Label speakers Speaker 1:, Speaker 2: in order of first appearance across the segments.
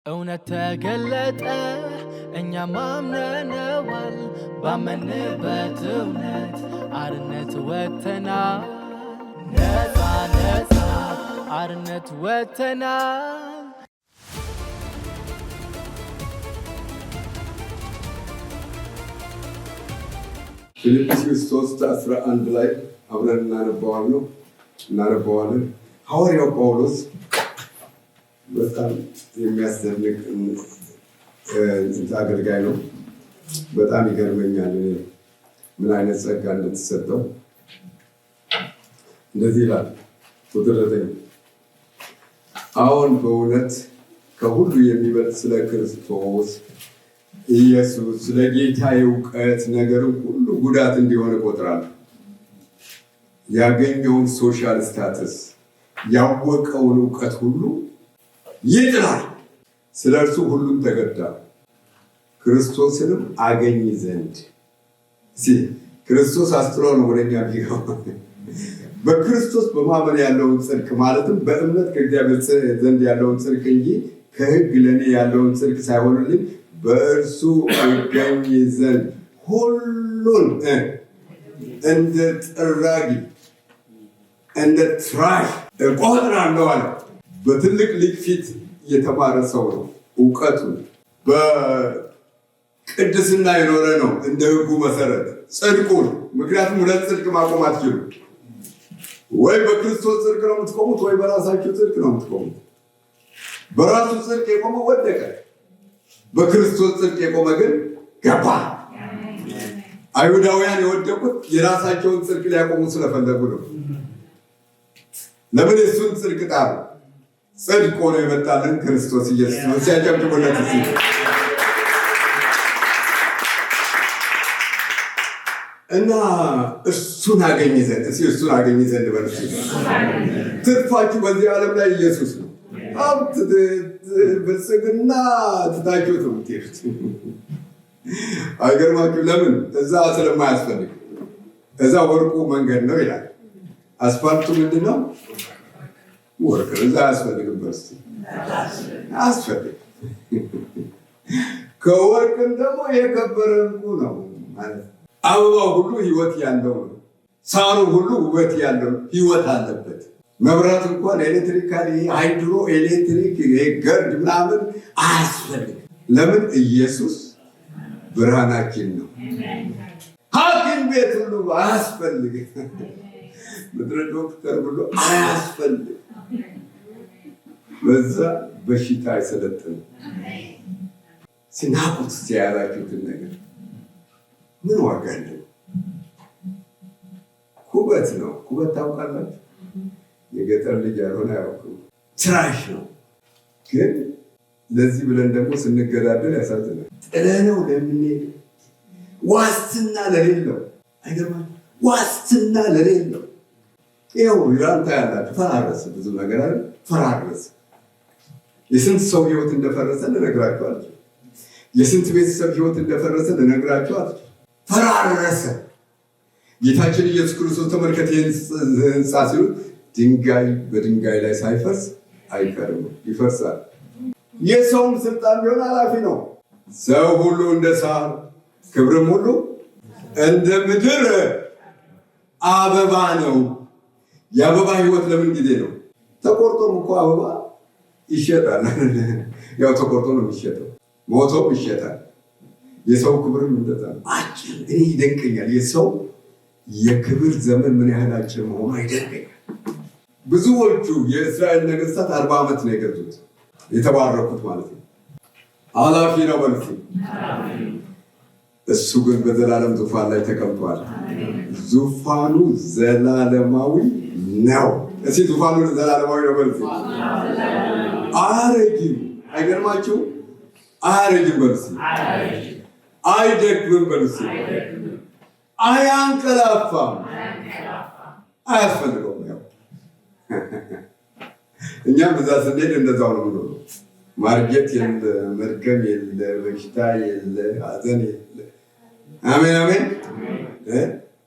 Speaker 1: እውነት ተገለጠ እኛም አምነነዋል ባመንበት እውነት አርነት ወጥተናል ነፃ ነፃ አርነት ወጥተናል።
Speaker 2: ፊልጵስዩስ 3:11 ላይ አብረን እናነበዋለን። ሐዋርያው ጳውሎስ በጣም የሚያስደንቅ አገልጋይ ነው። በጣም ይገርመኛል ምን አይነት ጸጋ እንደተሰጠው። እንደዚህ ይላል ቁጥር 9 አሁን በእውነት ከሁሉ የሚበልጥ ስለ ክርስቶስ ኢየሱስ ስለ ጌታ እውቀት ነገርን ሁሉ ጉዳት እንዲሆን እቆጥራለሁ። ያገኘውን ሶሻል ስታተስ ያወቀውን እውቀት ሁሉ ይጥላል። ስለ እርሱ ሁሉም ተገዳ ክርስቶስንም አገኝ ዘንድ ክርስቶስ አስጥሎ ነው ወደኛ ቢገባ በክርስቶስ በማመን ያለውን ጽድቅ ማለትም በእምነት ከእግዚአብሔር ዘንድ ያለውን ጽድቅ እንጂ ከሕግ ለእኔ ያለውን ጽድቅ ሳይሆንልኝ በእርሱ አገኝ ዘንድ ሁሉን እንደ ጥራጊ እንደ ትራሽ እቆጥራለሁ አለ። በትልቅ ሊቅ ፊት የተማረ ሰው ነው። እውቀቱን በቅድስና የኖረ ነው። እንደ ሕጉ መሰረት ጽድቁን፣ ምክንያቱም ሁለት ጽድቅ ማቆም አትችሉም። ወይ በክርስቶስ ጽድቅ ነው የምትቆሙት፣ ወይ በራሳችሁ ጽድቅ ነው የምትቆሙት። በራሱ ጽድቅ የቆመ ወደቀ፣ በክርስቶስ ጽድቅ የቆመ ግን ገባ። አይሁዳውያን የወደቁት የራሳቸውን ጽድቅ ሊያቆሙ ስለፈለጉ ነው። ለምን የሱን ጽድቅ ጣሉ? ጽድቅ ሆኖ የመጣልን ክርስቶስ ኢየሱስ ነው። ሲያጨብጭቡለት እና እሱን አገኝ ዘንድ እሱን አገኝ ዘንድ በርሱ ትርፋችሁ በዚህ ዓለም ላይ ኢየሱስ ነው። ሀብት ብልጽግና ትታችሁት ነው የምትሄዱት። አይገርማችሁ? ለምን? እዛ ስለማያስፈልግ። እዛ ወርቁ መንገድ ነው ይላል። አስፋልቱ ምንድን ነው? ወርቅ። እዛ አያስፈልግም። በርስ አያስፈልግም። ከወርቅም ደግሞ የከበረ ዕንቁ ነው ማለት። አበባው ሁሉ ህይወት ያለው ነው። ሳሩ ሁሉ ውበት ያለው ህይወት አለበት። መብራት እንኳን ኤሌክትሪካሊ ሃይድሮ ኤሌክትሪክ ገርድ ምናምን አያስፈልግም። ለምን? ኢየሱስ ብርሃናችን ነው። ሐኪም ቤት ሁሉ አያስፈልግም። ምድረ ዶክተር ሁሉ አያስፈልግም። በዛ በሽታ አይሰለጥንም። ሲናቁት ሲያላችሁትን ነገር ምን ዋጋ አለው? ኩበት ነው። ኩበት ታውቃላችሁ? የገጠር ልጅ ያልሆነ አያውቅም። ትራሽ ነው። ግን ለዚህ ብለን ደግሞ ስንገዳደል ያሳዝናል። ጥለነው ለምንሄድ ዋስትና ለሌለው አይገርማል? ዋስትና ለሌለው ይኸው ራንታ ያላችሁ ፈራረሰ። ብዙ ነገር አለ። ፈራረሰ። የስንት ሰው ህይወት እንደፈረሰ ልነግራችሁ አልችልም። የስንት ቤተሰብ ህይወት እንደፈረሰ ልነግራችሁ አልችልም። ፈራረሰ። ጌታችን ኢየሱስ ክርስቶስ ተመልከት፣ ህንፃ ሲሉ ድንጋይ በድንጋይ ላይ ሳይፈርስ አይቀርም፣ ይፈርሳል። የሰውም ስልጣን ቢሆን ኃላፊ ነው። ሰው ሁሉ እንደ ሳር፣ ክብርም ሁሉ እንደ ምድር አበባ ነው። የአበባ ህይወት ለምን ጊዜ ነው? ተቆርጦም እኮ አበባ ይሸጣል። ያው ተቆርጦ ነው የሚሸጠው፣ ሞቶም ይሸጣል። የሰው ክብርም እንደዛ ነው። አጭር። እኔ ይደንቀኛል የሰው የክብር ዘመን ምን ያህል አጭር መሆኑ ይደንቀኛል። ብዙዎቹ የእስራኤል ነገስታት 40 ዓመት ነው የገዙት፣ የተባረኩት ማለት ነው። ኃላፊ ነው መልኩ። እሱ ግን በዘላለም ዙፋን ላይ ተቀምጧል። ዙፋኑ ዘላለማዊ ነው። እስኪ ዙፋኑ ዘላለማዊ ነው መልኩ። አያረጅም። አይገርማችሁ? አያረጅም በልስ፣ አይደክምም በልስ፣ አያንቀላፋም፣ አያስፈልገውም። ያው እኛም እዛ ስንሄድ እንደዛው ነው የምንሆነው። ማርጀት የለ፣ መድከም የለ፣ በሽታ የለ፣ ሀዘን የለ። አሜን አሜን።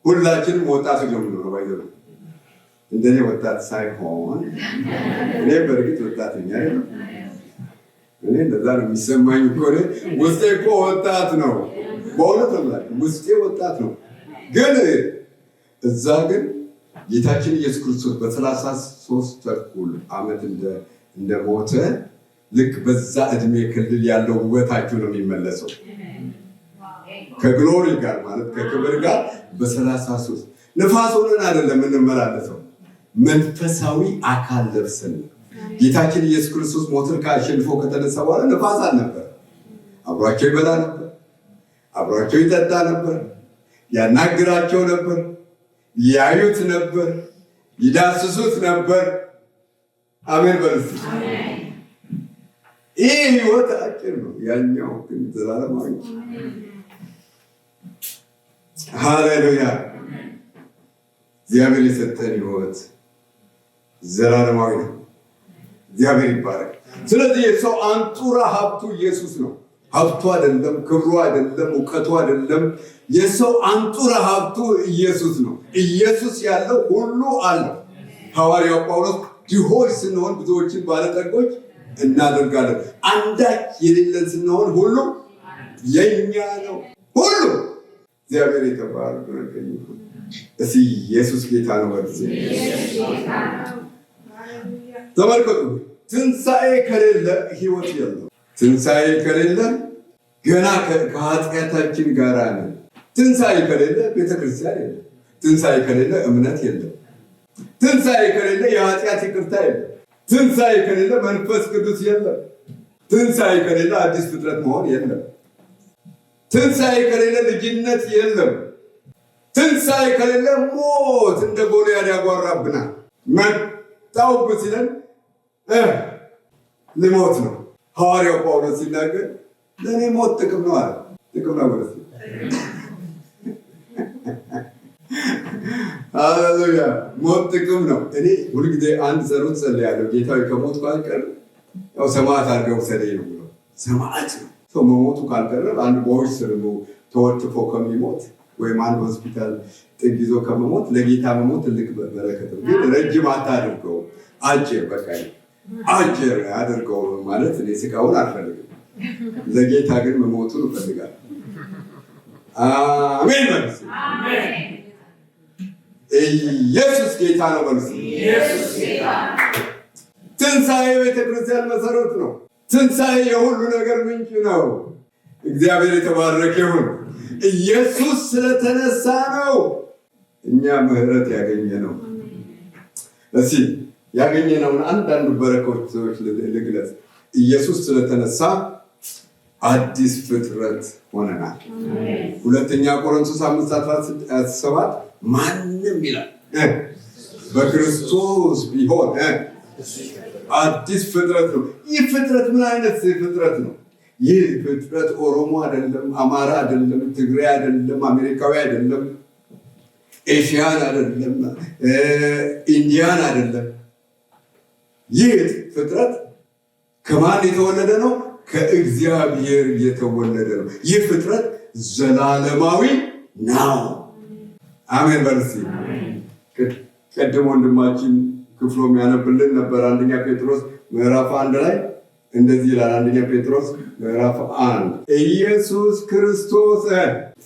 Speaker 2: ሁላችንም ወጣቶች ነው የምንሆነው። ባይዘው እንደኔ ወጣት ሳይሆን እኔ በእርግጥ ወጣት ነኝ አይደል? እኔ እንደዛ ነው የሚሰማኝ እኮ ውስጤ እኮ ወጣት ነው። በእውነት ነው ውስጤ ወጣት ነው። ግን እዛ ግን ጌታችን ኢየሱስ ክርስቶስ በ33 ተኩል ዓመት እንደሞተ ልክ በዛ እድሜ ክልል ያለው ውበታችሁ ነው የሚመለሰው ከግሎሪ ጋር ማለት ከክብር ጋር በ33 ንፋስ ሆነን አይደለም እንመላለሰው መንፈሳዊ አካል ለብሰን ጌታችን ኢየሱስ ክርስቶስ ሞትን ካሸንፎ ከተነሳ በኋላ ንፋስ አልነበር። አብሯቸው ይበላ ነበር፣ አብሯቸው ይጠጣ ነበር፣ ያናግራቸው ነበር፣ ያዩት ነበር፣ ይዳስሱት ነበር። አሜን በሉት። ይህ ህይወት አጭር ነው፣ ያኛው ግን ዘላለማዊ። ሃሌሉያ! እግዚአብሔር የሰጠን ህይወት ዘላለማዊ ነው። እግዚአብሔር ይባረክ። ስለዚህ የሰው አንጡራ ሀብቱ ኢየሱስ ነው። ሀብቱ አይደለም፣ ክብሩ አይደለም፣ እውቀቱ አይደለም። የሰው አንጡራ ሀብቱ ኢየሱስ ነው። ኢየሱስ ያለው ሁሉ አለው። ሐዋርያው ጳውሎስ ድሆች ስንሆን ብዙዎችን ባለጠጎች እናደርጋለን፣ አንዳች የሌለን ስንሆን ሁሉ የኛ ነው። ሁሉ እግዚአብሔር የተባረከ ነው። እስቲ ኢየሱስ ጌታ ነው። ተመልከቱ፣ ትንሣኤ ከሌለ ህይወት የለም። ትንሣኤ ከሌለ ገና ከኃጢአታችን ጋር ነን። ትንሣኤ ከሌለ ቤተክርስቲያን የለም። ትንሣኤ ከሌለ እምነት የለም። ትንሣኤ ከሌለ የኃጢአት ይቅርታ የለም። ትንሣኤ ከሌለ መንፈስ ቅዱስ የለም። ትንሣኤ ከሌለ አዲስ ፍጥረት መሆን የለም። ትንሣኤ ከሌለ ልጅነት የለም። ትንሣኤ ከሌለ ሞት እንደ ጎልያድ ያጓራብናል። መጣሁብህ ሲለን ልሞት ነው። ሐዋርያው ጳውሎስ ሲናገር ለእኔ ሞት ጥቅም ነው አለ። ጥቅም ነው ማለት ነው። ሃሌሉያ! ሞት ጥቅም ነው። እኔ ሁልጊዜ አንድ ጸሎት ጸልያለሁ። ጌታዊ ከሞት ካልቀር ያው ሰማዕት አድርገው ውሰደኝ ነው ብሎ። ሰማዕት ነው ሰው መሞቱ ካልቀረ አንድ ቦይስ ስር ተወጥፎ ከሚሞት ወይም አንድ ሆስፒታል ጥግ ይዞ ከመሞት ለጌታ መሞት ትልቅ በረከት ነው። ግን ረጅም አታድርገው፣ አጭር በቃ አጭር አድርገው ማለት እኔ ስቃውን አልፈልግም። ለጌታ ግን መሞቱን እፈልጋለሁ። አሜን በሉስ። ኢየሱስ ጌታ ነው በሉስ። ትንሣኤ ቤተክርስቲያን መሰረት ነው። ትንሣኤ የሁሉ ነገር ምንጭ ነው። እግዚአብሔር የተባረከ ይሁን። ኢየሱስ ስለተነሳ ነው እኛ ምህረት ያገኘ ነው። እስኪ ያገኘነውን አንዳንድ በረከቶች ልግለጽ። ኢየሱስ ስለተነሳ አዲስ ፍጥረት ሆነናል። ሁለተኛ ቆሮንቶስ 5:17 ማንም ይላል በክርስቶስ ቢሆን አዲስ ፍጥረት ነው። ይህ ፍጥረት ምን አይነት ፍጥረት ነው? ይህ ፍጥረት ኦሮሞ አይደለም፣ አማራ አይደለም፣ ትግራይ አይደለም፣ አሜሪካዊ አይደለም፣ ኤሽያን አይደለም፣ ኢንዲያን አይደለም። ይህ ፍጥረት ከማን የተወለደ ነው? ከእግዚአብሔር የተወለደ ነው። ይህ ፍጥረት ዘላለማዊ ነው። አሜን በልሲ። ቀደም ወንድማችን ክፍሎ የሚያነብልን ነበር። አንደኛ ጴጥሮስ ምዕራፍ 1 ላይ እንደዚህ ይላል። አንደኛ ጴጥሮስ ምዕራፍ 1 ኢየሱስ ክርስቶስ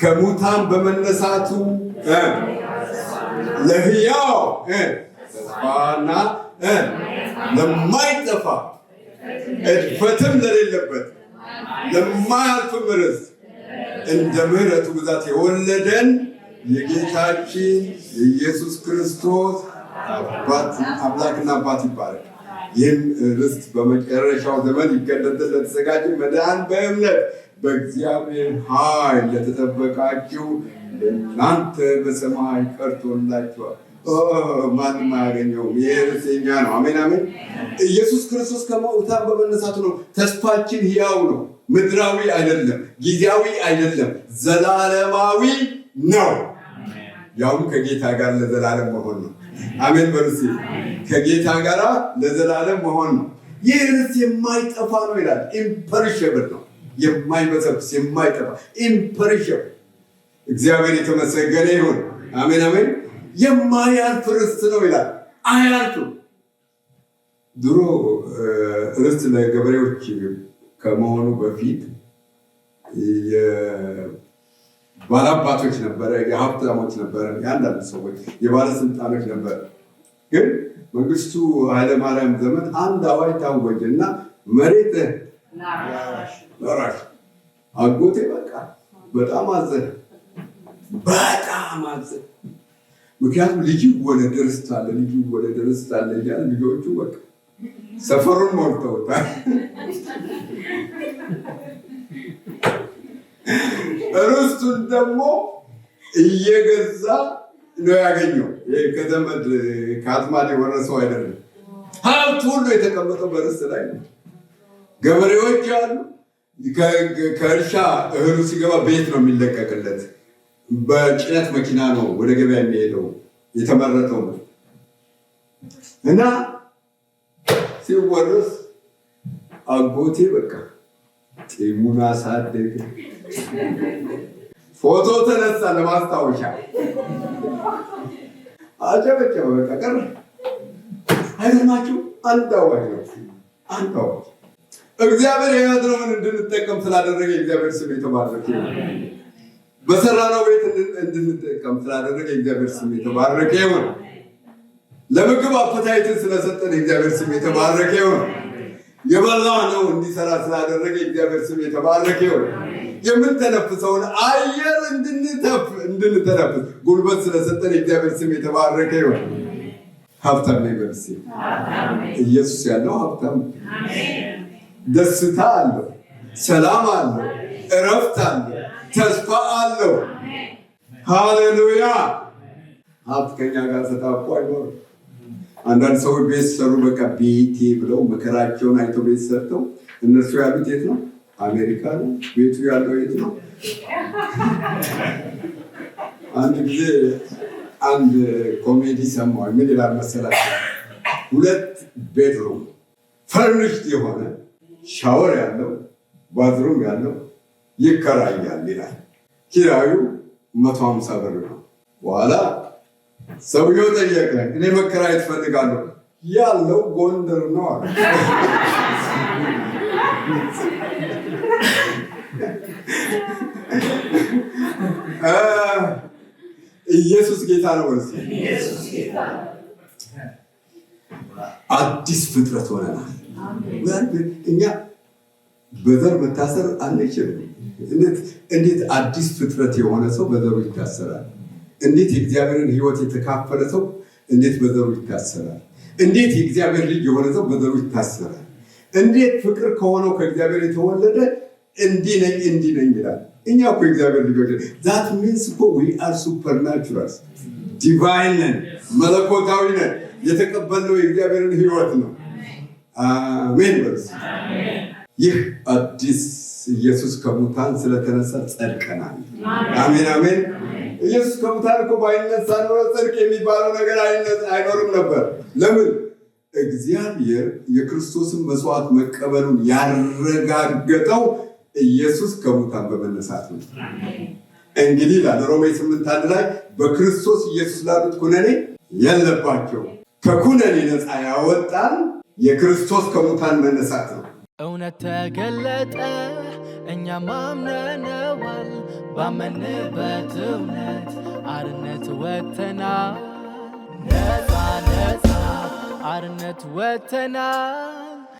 Speaker 2: ከሙታን በመነሳቱ ለሕያው ተስፋና ለማይጠፋ እድፈትም ለሌለበት ለማያልፍም ርስት እንደ ምሕረቱ ብዛት የወለደን የጌታችን የኢየሱስ ክርስቶስ አምላክና አባት ይባላል። ይህም ርስት በመጨረሻው ዘመን ይገለጥ ለተዘጋጀ መዳን በእምነት በእግዚአብሔር ኃይል ለተጠበቃችሁ ለእናንተ በሰማይ ቀርቶላችኋል። ማንም አያገኘውም። ይህ ርስት የኛ ነው። አሜን አሜን። ኢየሱስ ክርስቶስ ከሙታን በመነሳቱ ነው። ተስፋችን ሕያው ነው። ምድራዊ አይደለም፣ ጊዜያዊ አይደለም፣ ዘላለማዊ ነው። ያውም ከጌታ ጋር ለዘላለም መሆን ነው። አሜን በሉሲ። ከጌታ ጋር ለዘላለም መሆን ነው። ይህ ርስት የማይጠፋ ነው ይላል። ኢምፐሪሸብል ነው። የማይበሰብስ የማይጠፋ ኢምፐሪሸብል። እግዚአብሔር የተመሰገነ ይሁን። አሜን አሜን። የማያልፍ ርስት ነው ይላል። አያልፍም። ድሮ ርስት ለገበሬዎች ከመሆኑ በፊት የባላባቶች ነበረ፣ የሀብታሞች ነበረ፣ የአንዳንድ ሰዎች የባለስልጣኖች ነበረ። ግን መንግስቱ ኃይለማርያም ዘመን አንድ አዋጅ ታወጀ እና መሬት ለራሽ አጎቴ በቃ በጣም አዘነ። ምክንያቱም ልጅ ወለደ ርስት አለ እያለ ልጆቹ በቃ ሰፈሩን ሞልተውታል። ርስቱን ደግሞ እየገዛ ነው ያገኘው። ከዘመድ ከአዝማድ የወረሰው አይደለም። ሀብት ሁሉ የተቀመጠው በርስት ላይ ነው። ገበሬዎች አሉ። ከእርሻ እህሉ ሲገባ ቤት ነው የሚለቀቅለት። በጭነት መኪና ነው ወደ ገበያ የሚሄደው የተመረጠው ነው እና ሲወረስ አጎቴ በቃ ጢሙን አሳደገ። ፎቶ ተነሳ ለማስታወሻ። አጨበጨበ። በቃ ቀረ። አይደማችሁ አንድ አዋጅ ነው። እግዚአብሔር የያዝነውን እንድንጠቀም ስላደረገ የእግዚአብሔር ስም የተባረከ ይሁን። በሰራነው ቤት እንድንጠቀም ስላደረገ የእግዚአብሔር ስም የተባረከ ይሁን። ለምግብ አፕታይትን ስለሰጠን የእግዚአብሔር ስም የተባረከ ይሁን። የበላነው እንዲሰራ ስላደረገ የእግዚአብሔር ስም የተባረከ ይሁን። የምንተነፍሰውን አየር እንድንተነፍስ ጉልበት ስለሰጠን የእግዚአብሔር ስም የተባረከ ይሁን። ሀብታም ነኝ በልሴ ኢየሱስ ያለው ሀብታም፣ ደስታ አለው፣ ሰላም አለው፣ እረፍት አለው፣ ተስፋ አለው። ሃሌሉያ። ሀብት ከኛ ጋር ተጣብቆ አይኖርም። አንዳንድ ሰዎች ቤት ሰሩ፣ በቃ ቤቴ ብለው መከራቸውን አይተው ቤት ሰርተው እነሱ ያሉት የት ነው? አሜሪካ ነው። ቤቱ ያለው የት ነው? አንድ ጊዜ አንድ ኮሜዲ ሰማሁ። ምን ይላል መሰላችሁ? 2 ቤድሩም ፈርኒሽድ የሆነ ሻወር ያለው ባዝሩም ያለው ይከራያል ይላል። ኪራዩ 150 ብር ነው። በኋላ ሰውየው ጠየቀ፣ እኔ መከራየት እፈልጋለሁ። ያለው ጎንደር ነው አለ። ኢየሱስ ጌታ ነው። አዲስ ፍጥረት ሆነናል። እኛ በዘር መታሰር አንችልም። እንዴት አዲስ ፍጥረት የሆነ ሰው በዘሩ ይታሰራል? እንዴት የእግዚአብሔርን ሕይወት የተካፈለ ሰው እንዴት በዘሩ ይታሰራል? እንዴት የእግዚአብሔር ልጅ የሆነ ሰው በዘሩ ይታሰራል? እንዴት ፍቅር ከሆነው ከእግዚአብሔር የተወለደ እንዲህ ነኝ ይላል። እኛ እኮ የእግዚአብሔር ልጆች ዛት ሚንስ እኮ ዊ አር ሱፐርናቹራል ዲቫይን ነን፣ መለኮታዊ ነን። የተቀበልነው የእግዚአብሔርን ሕይወት ነው። አሜን በርስ። ይህ አዲስ ኢየሱስ ከሙታን ስለተነሳ ጸድቀናል። አሜን አሜን። ኢየሱስ ከሙታን እኮ ባይነሳ ኖሮ ጽድቅ የሚባለው ነገር አይኖርም ነበር። ለምን? እግዚአብሔር የክርስቶስን መስዋዕት መቀበሉን ያረጋገጠው ኢየሱስ ከሙታን በመነሳት ነው። እንግዲህ ሮሜ 8:1 ላይ በክርስቶስ ኢየሱስ ላሉት ኩነኔ የለባቸው፣ ከኩነኔ ነፃ ያወጣን የክርስቶስ ከሙታን መነሳት ነው።
Speaker 1: እውነት ተገለጠ፣ እኛም አምነነዋል። ባመንበት እውነት አርነት ወጥተናል። ነፃ አርነት ወጥተናል።